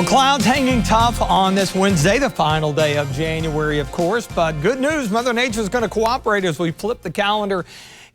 Clouds hanging tough on this Wednesday, the final day of January, of course. But good news, Mother Nature is going to cooperate as we flip the calendar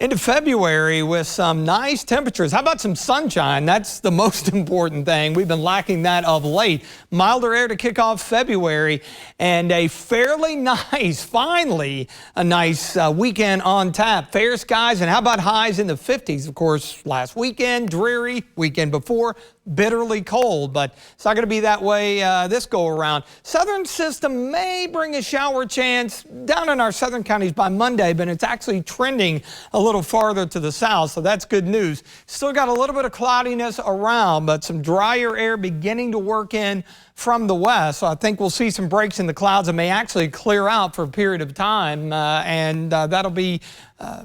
into February with some nice temperatures. How about some sunshine? That's the most important thing. We've been lacking that of late. Milder air to kick off February and a fairly nice, finally, a nice weekend on tap. Fair skies, and how about highs in the 50s? Of course, last weekend, dreary. Weekend before, bitterly cold, but it's not going to be that way this go around. Southern system may bring a shower chance down in our southern counties by Monday, but it's actually trending a little farther to the south, so that's good news. Still got a little bit of cloudiness around, but some drier air beginning to work in from the west, so I think we'll see some breaks in the clouds that may actually clear out for a period of time, and that'll be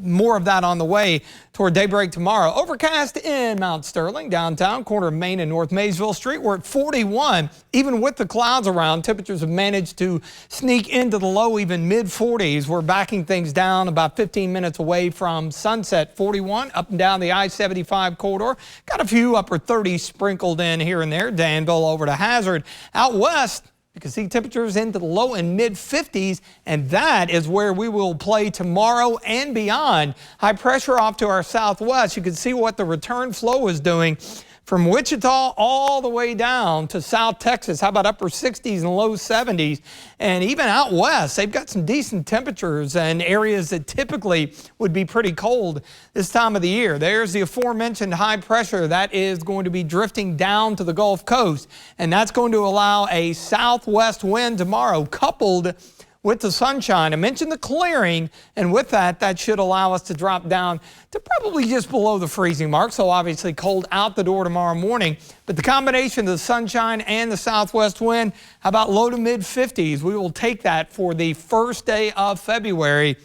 more of that on the way toward daybreak tomorrow. Overcast in Mount Sterling, downtown, corner of Main and North Maysville Street. We're at 41. Even with the clouds around, temperatures have managed to sneak into the low, even mid-40s. We're backing things down about 15 minutes away from sunset. 41 up and down the I-75 corridor. Got a few upper 30s sprinkled in here and there. Danville over to Hazard. Out west, you can see temperatures into the low and mid 50s, and that is where we will play tomorrow and beyond. High pressure off to our southwest. You can see what the return flow is doing from Wichita all the way down to South Texas. How about upper 60s and low 70s? And even out west, they've got some decent temperatures in areas that typically would be pretty cold this time of the year. There's the aforementioned high pressure that is going to be drifting down to the Gulf Coast, and that's going to allow a southwest wind tomorrow coupled with the sunshine. I mentioned the clearing, and with that, that should allow us to drop down to probably just below the freezing mark. So obviously cold out the door tomorrow morning. But the combination of the sunshine and the southwest wind, how about low to mid 50s? We will take that for the first day of February.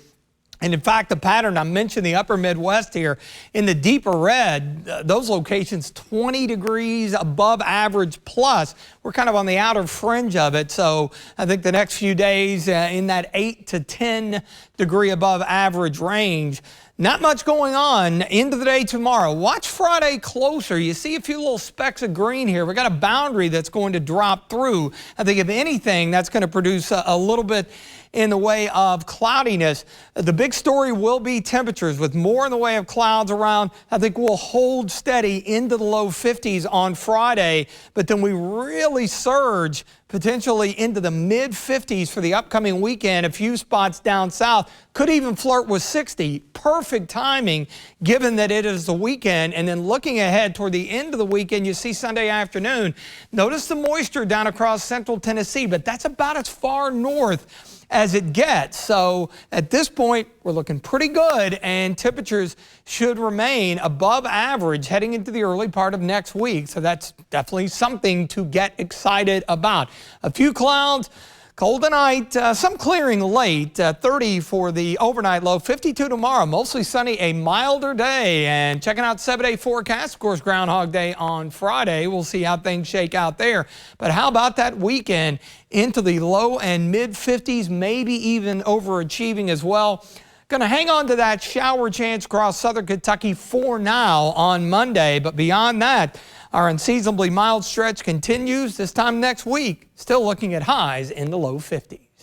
And in fact, the pattern, I mentioned the upper Midwest here, in the deeper red, those locations 20 degrees above average plus. We're kind of on the outer fringe of it. So I think the next few days in that 8 to 10 degree above average range. Not much going on into the day tomorrow. Watch Friday closer. You see a few little specks of green here. We got a boundary that's going to drop through. I think if anything, that's going to produce a little bit in the way of cloudiness. The big story will be temperatures with more in the way of clouds around. I think we'll hold steady into the low 50s on Friday, but then we really surge potentially into the mid 50s for the upcoming weekend. A few spots down south could even flirt with 60. Perfect timing given that it is the weekend. And then looking ahead toward the end of the weekend, you see Sunday afternoon. Notice the moisture down across central Tennessee, but that's about as far north as it gets. So at this point, we're looking pretty good, and temperatures should remain above average heading into the early part of next week. So that's definitely something to get excited about. A few clouds, cold tonight, some clearing late, 30 for the overnight low, 52 tomorrow, mostly sunny, a milder day. And checking out 7-day forecast, of course, Groundhog Day on Friday. We'll see how things shake out there. But how about that weekend into the low and mid 50s, maybe even overachieving as well. Going to hang on to that shower chance across southern Kentucky for now on Monday. But beyond that, our unseasonably mild stretch continues this time next week, still looking at highs in the low 50s.